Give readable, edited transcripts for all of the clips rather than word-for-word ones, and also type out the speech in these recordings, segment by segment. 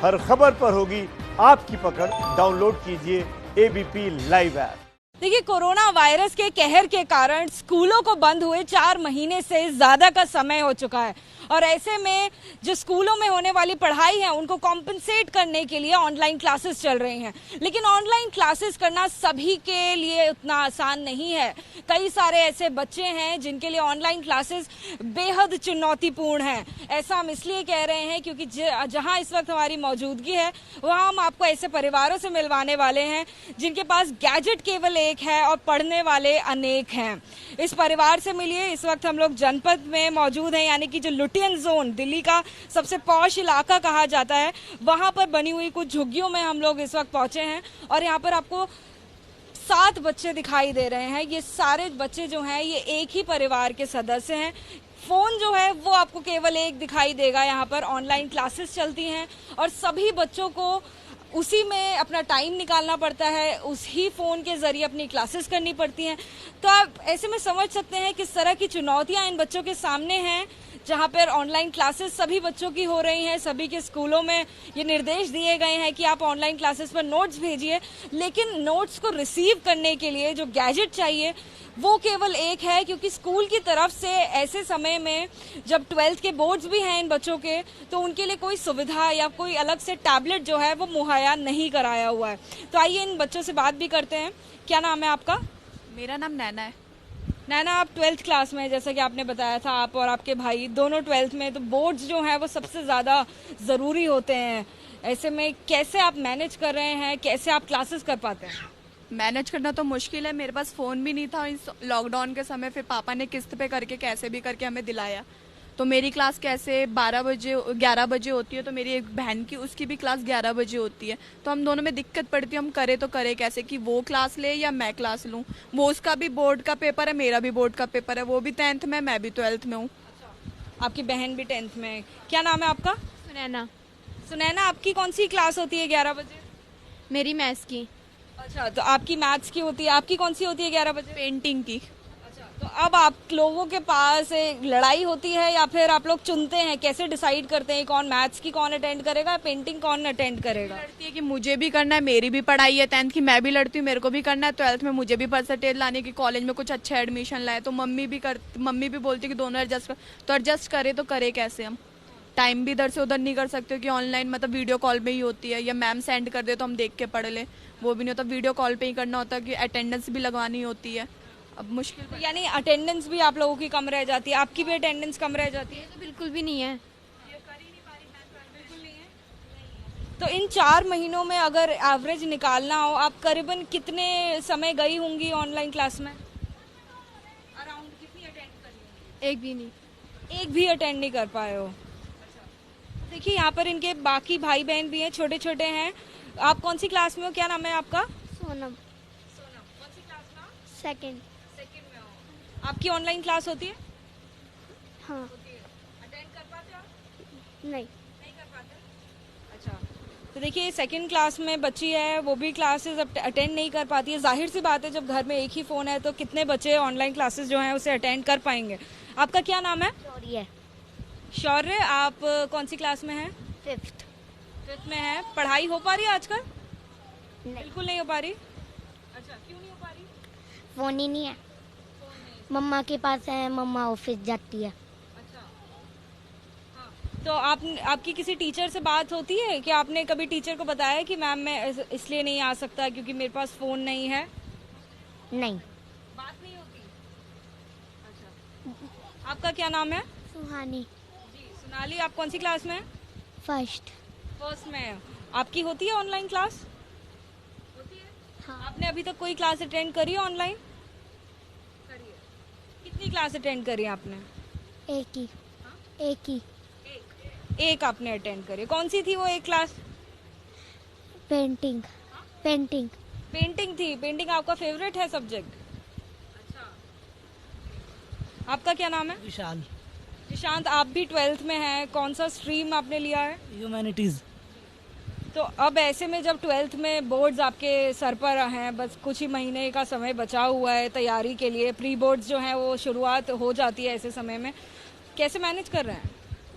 हर खबर पर होगी आपकी पकड़। डाउनलोड कीजिए एबीपी लाइव ऐप। देखिए, कोरोना वायरस के कहर के कारण स्कूलों को बंद हुए 4 महीने से ज़्यादा का समय हो चुका है और ऐसे में जो स्कूलों में होने वाली पढ़ाई है उनको कॉम्पनसेट करने के लिए ऑनलाइन क्लासेस चल रही हैं। लेकिन ऑनलाइन क्लासेस करना सभी के लिए उतना आसान नहीं है। कई सारे ऐसे बच्चे हैं जिनके लिए ऑनलाइन क्लासेस बेहद चुनौतीपूर्ण है। ऐसा हम इसलिए कह रहे हैं क्योंकि जहां इस वक्त हमारी मौजूदगी है वहां हम आपको ऐसे परिवारों से मिलवाने वाले हैं जिनके पास गैजेट केवल एक है और पढ़ने वाले अनेक हैं। इस परिवार से मिलिए। इस वक्त हम लोग जनपद में मौजूद हैं, यानी कि जो लुटियन जोन, दिल्ली का सबसे पॉश इलाका कहा जाता है, वहां पर बनी हुई कुछ झुग्गियों में हम लोग इस वक्त पहुंचे हैं और यहाँ पर आपको 7 बच्चे दिखाई दे रहे हैं। ये सारे बच्चे जो हैं ये एक ही परिवार के सदस्य हैं। फ़ोन जो है वो आपको केवल एक दिखाई देगा। यहाँ पर ऑनलाइन क्लासेस चलती हैं और सभी बच्चों को उसी में अपना टाइम निकालना पड़ता है, उसी फ़ोन के ज़रिए अपनी क्लासेस करनी पड़ती हैं। तो आप ऐसे में समझ सकते हैं किस तरह की चुनौतियां इन बच्चों के सामने हैं, जहां पर ऑनलाइन क्लासेस सभी बच्चों की हो रही हैं। सभी के स्कूलों में ये निर्देश दिए गए हैं कि आप ऑनलाइन क्लासेस पर नोट्स भेजिए, लेकिन नोट्स को रिसीव करने के लिए जो गैजेट चाहिए वो केवल एक है, क्योंकि स्कूल की तरफ से ऐसे समय में जब 12th के बोर्ड्स भी हैं इन बच्चों के, तो उनके लिए कोई सुविधा या कोई अलग से टैबलेट जो है वो मुहैया नहीं कराया हुआ है। तो आइए इन बच्चों से बात भी करते हैं। क्या नाम है आपका? मेरा नाम नैना है। नैना, आप 12th क्लास में, जैसा कि आपने बताया था, आप और आपके भाई दोनों 12th में, तो बोर्ड्स जो हैं वो सबसे ज़्यादा ज़रूरी होते हैं। ऐसे में कैसे आप मैनेज कर रहे हैं, कैसे आप क्लासेस कर पाते हैं? मैनेज करना तो मुश्किल है। मेरे पास फ़ोन भी नहीं था इस लॉकडाउन के समय। फिर पापा ने किस्त पे करके कैसे भी करके हमें दिलाया। तो मेरी क्लास कैसे 11 बजे होती है, तो मेरी एक बहन की, उसकी भी क्लास 11 बजे होती है। तो हम दोनों में दिक्कत पड़ती है, हम करे तो करे कैसे, कि वो क्लास ले या मैं क्लास लूँ। वो उसका भी बोर्ड का पेपर है, मेरा भी बोर्ड का पेपर है। वो भी 10th में, मैं भी 12th में हूँ। आपकी बहन भी 10th में है। क्या नाम है आपका? सुनैना। सुनैना, आपकी कौन सी क्लास होती है 11 बजे? मेरी मैथ्स की। अच्छा, तो आपकी मैथ्स की होती है। आपकी कौन सी होती है 11 बजे? पेंटिंग की। अच्छा, तो अब आप लोगों के पास एक लड़ाई होती है या फिर आप लोग चुनते हैं, कैसे डिसाइड करते हैं कौन मैथ्स की कौन अटेंड करेगा, पेंटिंग कौन अटेंड करेगा? लड़ती है कि मुझे भी करना है, मेरी भी पढ़ाई है 10th की, मैं भी लड़ती हूँ, मेरे को भी करना है। 12th में मुझे भी परसेंटेज लाने की, कॉलेज में कुछ अच्छा एडमिशन लाए। तो मम्मी भी बोलती है कि दोनों एडजस्ट कर। तो एडजस्ट करे तो करे कैसे हम? टाइम भी इधर से उधर नहीं कर सकते कि ऑनलाइन मतलब वीडियो कॉल पे ही होती है, या मैम सेंड कर दे तो हम देख के पढ़ ले, वो भी नहीं होता। वीडियो कॉल पे ही करना होता है कि अटेंडेंस भी लगवानी होती है। अब मुश्किल, यानी अटेंडेंस भी आप लोगों की कम रह जाती है। आपकी भी अटेंडेंस कम रह जाती है? तो बिल्कुल भी नहीं है। तो इन 4 महीनों में अगर एवरेज निकालना हो, आप करीबन कितने समय गई होंगी ऑनलाइन क्लास में? अराउंड कितनी अटेंड करी? एक भी नहीं। एक भी अटेंड नहीं कर पाए हो? देखिए, यहाँ पर इनके बाकी भाई बहन भी हैं, छोटे छोटे हैं। आप कौन सी क्लास में हो? क्या नाम है आपका? सोनम। सोनम, कौन सी क्लास में? सेकंड। सेकंड में हो। आपकी ऑनलाइन क्लास होती है? हाँ। अटेंड कर पाते हो आप? नहीं। नहीं कर पाते? अच्छा, तो देखिए सेकंड क्लास में बच्ची है, वो भी क्लासेस अटेंड नहीं कर पाती है। जाहिर सी बात है, जब घर में एक ही फ़ोन है तो कितने बच्चे ऑनलाइन क्लासेस जो हैं उसे अटेंड कर पाएंगे। आपका क्या नाम है? शौर्य। शौर्य, आप कौन सी क्लास में हैं? 5th। 5th में है। पढ़ाई हो पा रही है आजकल? नहीं, बिल्कुल नहीं हो पा रही। अच्छा, क्यों नहीं हो पा रही? फोन ही नहीं है। मम्मा के पास है, मम्मा ऑफिस जाती है। अच्छा, हाँ। तो आपकी किसी टीचर से बात होती है कि आपने कभी टीचर को बताया कि मैम मैं इसलिए नहीं आ सकता क्योंकि मेरे पास फ़ोन नहीं है? नहीं। बात नहीं होती। अच्छा, आपका क्या नाम है? सुहानी। जी, सोनाली, आप कौन सी क्लास में हैं? 1st। फर्स्ट में है। आपकी होती है ऑनलाइन क्लास? होती है। हाँ। आपने अभी तक कोई क्लास अटेंड करी है ऑनलाइन? करी है। कितनी क्लास अटेंड करी है आपने? एक ही। एक ही। एक आपने अटेंड करी। कौन सी थी वो एक क्लास? पेंटिंग। पेंटिंग। पेंटिंग थी। पेंटिंग आपका फेवरेट है सब्जेक्ट? अच्छा, आपका क्या नाम है? विशाल। निशांत, आप भी 12th में हैं। कौन सा स्ट्रीम आपने लिया है? ह्यूमैनिटीज। तो अब ऐसे में जब 12th में बोर्ड्स आपके सर पर हैं, बस कुछ ही महीने का समय बचा हुआ है तैयारी के लिए, प्री बोर्ड्स जो हैं वो शुरुआत हो जाती है ऐसे समय में, कैसे मैनेज कर रहे हैं?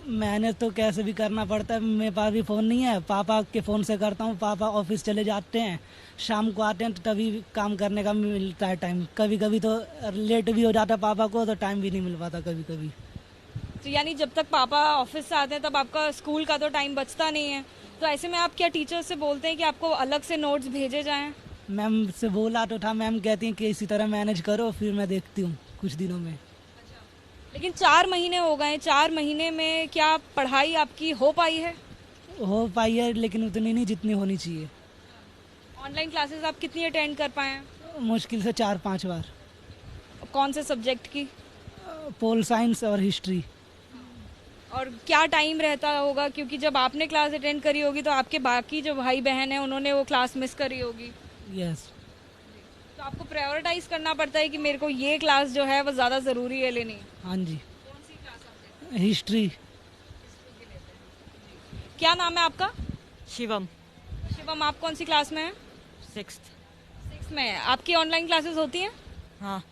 मैनेज तो कैसे भी करना पड़ता है, मेरे पास भी फ़ोन नहीं है, पापा के फ़ोन से करता हूँ। पापा ऑफिस चले जाते हैं, शाम को आते हैं तो तभी काम करने का मिलता है टाइम। कभी कभी तो लेट भी हो जाता है पापा को, तो टाइम भी नहीं मिल पाता कभी कभी। तो यानी जब तक पापा ऑफिस से आते हैं तब आपका स्कूल का तो टाइम बचता नहीं है, तो ऐसे में आप क्या टीचर से बोलते हैं कि आपको अलग से नोट्स भेजे जाएं? मैम से बोला तो था, मैम कहती हैं कि इसी तरह मैनेज करो, फिर मैं देखती हूँ कुछ दिनों में। लेकिन 4 महीने हो गए, 4 महीने में क्या पढ़ाई आपकी हो पाई है? हो पाई है, लेकिन उतनी नहीं जितनी होनी चाहिए। ऑनलाइन क्लासेस आप कितनी अटेंड कर पाए हैं? मुश्किल से 4-5 बार। कौन से सब्जेक्ट की? पोल साइंस और हिस्ट्री। और क्या टाइम रहता होगा, क्योंकि जब आपने क्लास अटेंड करी होगी तो आपके बाकी जो भाई बहन हैं उन्होंने वो क्लास मिस करी होगी, यस। तो आपको प्रायोरिटाइज करना पड़ता है कि मेरे को ये क्लास जो है वो ज़्यादा ज़रूरी है लेनी। हाँ जी। हिस्ट्री। क्या नाम है आपका? शिवम। शिवम, आप कौन सी क्लास में हैं? 6th। 6 में है। आपकी ऑनलाइन क्लासेस होती हैं? हाँ,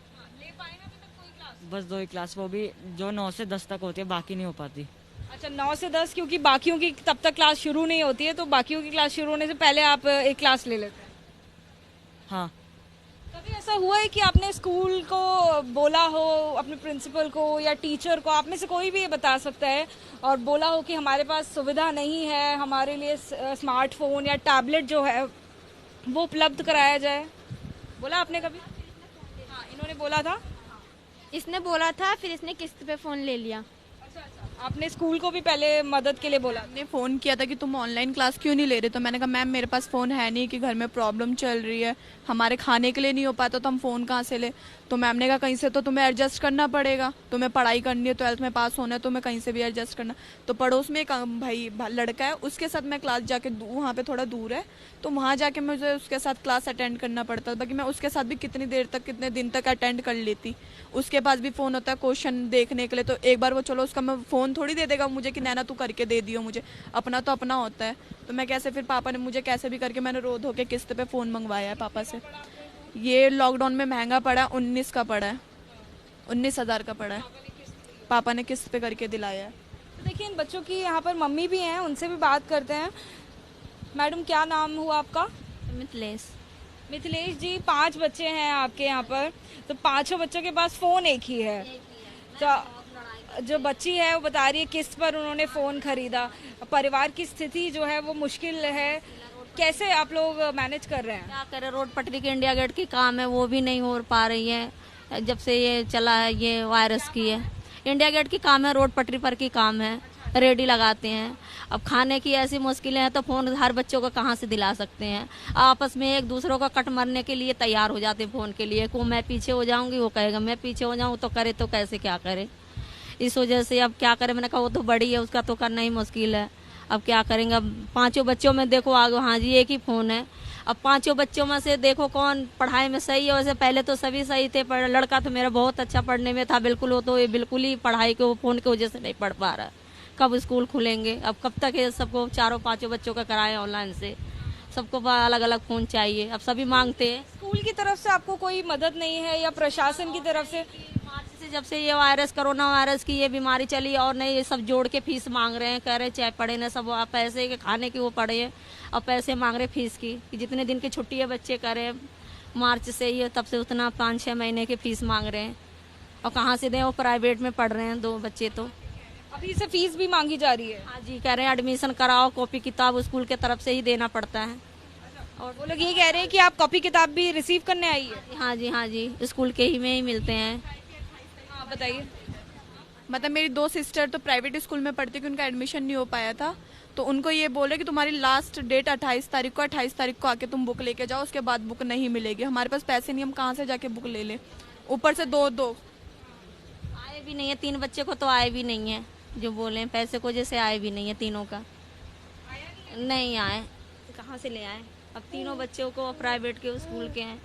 ले पाए ना अभी तक कोई क्लास? बस 2 ही क्लास, वो भी जो 9 से 10 तक होती है, बाकी नहीं हो पाती। अच्छा, 9 से 10, क्योंकि बाकियों की तब तक क्लास शुरू नहीं होती है, तो बाकियों की क्लास शुरू होने से पहले आप एक क्लास ले लेते हैं। हाँ, कभी ऐसा हुआ है कि आपने स्कूल को बोला हो, अपने प्रिंसिपल को या टीचर को, आप में से कोई भी ये बता सकता है, और बोला हो कि हमारे पास सुविधा नहीं है, हमारे लिए स्मार्टफोन या टैबलेट जो है वो उपलब्ध कराया जाए? बोला आपने कभी? हाँ, इन्होंने बोला था। इसने बोला था, फिर इसने किस्त पे फोन ले लिया। आपने स्कूल को भी पहले मदद के लिए बोला? ने फ़ोन किया था कि तुम ऑनलाइन क्लास क्यों नहीं ले रहे, तो मैंने कहा मैम मेरे पास फ़ोन है नहीं, कि घर में प्रॉब्लम चल रही है, हमारे खाने के लिए नहीं हो पाता, तो हम फ़ोन कहाँ से ले। तो मैम ने कहा कहीं से तो तुम्हें एडजस्ट करना पड़ेगा, तुम्हें पढ़ाई करनी है, 12th में पास होना है, तुम्हें कहीं से भी एडजस्ट करना। तो पड़ोस में एक भाई लड़का है, उसके साथ मैं क्लास जाके, वहाँ पे थोड़ा दूर है, तो वहाँ जाके मुझे उसके साथ क्लास अटेंड करना पड़ता है। बाकी मैं उसके साथ भी कितनी देर तक, कितने दिन तक अटेंड कर लेती। उसके पास भी फ़ोन होता है क्वेश्चन देखने के लिए, तो एक बार वो चलो उसका मैं फ़ोन थोड़ी दे देगा मुझे कि नैना तू करके दे दियो मुझे, अपना तो अपना होता है। तो मैं कैसे, फिर पापा ने मुझे कैसे भी करके मैंने रो धो के किस्त पे फ़ोन मंगवाया है पापा से। ये लॉकडाउन में महंगा पड़ा, 19 का पड़ा है, 19,000 का पड़ा है, पापा ने किस्त पे करके दिलाया है। तो देखिए, इन बच्चों की यहाँ पर मम्मी भी हैं, उनसे भी बात करते हैं। मैडम, क्या नाम हुआ आपका? मिथिलेश। मिथिलेश जी, 5 बच्चे हैं आपके यहाँ पर, तो 5 बच्चों के पास फ़ोन एक ही है। तो जो बच्ची है वो बता रही है किस्त पर उन्होंने फ़ोन खरीदा, परिवार की स्थिति जो है वो मुश्किल है, कैसे आप लोग मैनेज कर रहे हैं? क्या करें, रोड पटरी के इंडिया गेट की काम है वो भी नहीं हो पा रही है, जब से ये चला है ये वायरस की है। इंडिया गेट की काम है, रोड पटरी पर की काम है, रेडी लगाते हैं। अब खाने की ऐसी मुश्किलें हैं तो फ़ोन हर बच्चों को कहाँ से दिला सकते हैं। आपस में एक दूसरों का कट मरने के लिए तैयार हो जाते हैं फ़ोन के लिए। को मैं पीछे हो जाऊंगी, वो कहेगा मैं पीछे हो जाऊँ, तो करे तो कैसे क्या करे। इस वजह से अब क्या करें, मैंने कहा वो तो बड़ी है, उसका तो करना ही मुश्किल है। अब क्या करेंगे, अब 5 बच्चों में देखो आगे, हाँ जी एक ही फ़ोन है। अब 5 बच्चों में से देखो कौन पढ़ाई में सही है। वैसे पहले तो सभी सही थे, पर लड़का तो मेरा बहुत अच्छा पढ़ने में था बिल्कुल, वो तो ये बिल्कुल ही पढ़ाई को फ़ोन की वजह से नहीं पढ़ पा रहा है। कब स्कूल खुलेंगे, अब कब तक ये सबको 4-5 बच्चों का कराएं ऑनलाइन से, सबको अलग अलग फ़ोन चाहिए, अब सभी मांगते हैं। स्कूल की तरफ से आपको कोई मदद नहीं है या प्रशासन की तरफ से? मार्च से जब से ये वायरस, कोरोना वायरस की ये बीमारी चली, और नहीं ये सब जोड़ के फीस मांग रहे हैं, कह रहे चाहे पढ़े ना सब पैसे के खाने की वो पढ़े हैं, और पैसे मांग रहे फीस की, कि जितने दिन की छुट्टी है बच्चे करें मार्च से ही, तब से उतना 5-6 महीने की फीस मांग रहे हैं। और कहाँ से दें, वो प्राइवेट में पढ़ रहे हैं 2 बच्चे, तो अभी से फीस भी मांगी जा रही है? हाँ जी, कह रहे हैं एडमिशन कराओ, कॉपी किताब स्कूल के तरफ से ही देना पड़ता है। और वो लोग ये कह रहे हैं कि आप कॉपी किताब भी रिसीव करने आई है? हाँ जी, स्कूल के ही में ही मिलते हैं। हाँ, बताइए। मतलब मेरी 2 सिस्टर तो प्राइवेट स्कूल में पढ़ती कि उनका एडमिशन नहीं हो पाया था, तो उनको ये बोले कि तुम्हारी लास्ट डेट 28 तारीख को, 28 तारीख को आके तुम बुक लेके जाओ, उसके बाद बुक नहीं मिलेगी। हमारे पास पैसे नहीं, हम कहाँ से जाके बुक ले लें, ऊपर से 2 आए भी नहीं है, 3 बच्चे को तो आए भी नहीं है, जो बोले पैसे को जैसे आए भी नहीं है, तीनों का नहीं आए, कहाँ से ले आए। अब तीनों बच्चों को प्राइवेट के स्कूल के हैं,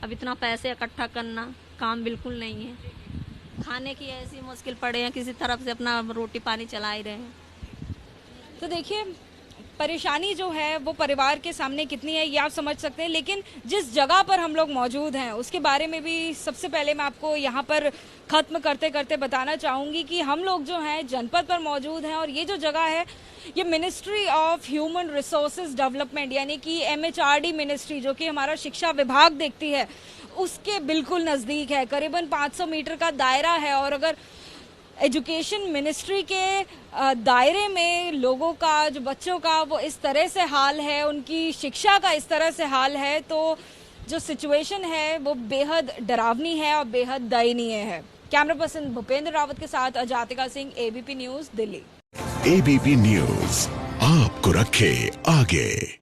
अब इतना पैसे इकट्ठा करना काम बिल्कुल नहीं है। खाने की ऐसी मुश्किल पड़े हैं, किसी तरफ से अपना रोटी पानी चला ही रहे हैं। तो देखिए, परेशानी जो है वो परिवार के सामने कितनी है ये आप समझ सकते हैं, लेकिन जिस जगह पर हम लोग मौजूद हैं उसके बारे में भी सबसे पहले मैं आपको यहाँ पर खत्म करते करते बताना चाहूँगी कि हम लोग जो हैं जनपद पर मौजूद हैं और ये जो जगह है ये ministry of human resources development यानी कि MHRD मिनिस्ट्री जो कि हमारा शिक्षा विभाग देखती है उसके बिल्कुल नज़दीक है। करीबन 500 मीटर का दायरा है और अगर एजुकेशन मिनिस्ट्री के दायरे में लोगों का, जो बच्चों का वो इस तरह से हाल है, उनकी शिक्षा का इस तरह से हाल है, तो जो सिचुएशन है वो बेहद डरावनी है और बेहद दयनीय है। कैमरा पर्सन भूपेंद्र रावत के साथ Ajatika Singh, ABP news, Delhi. ABP news आपको रखे आगे।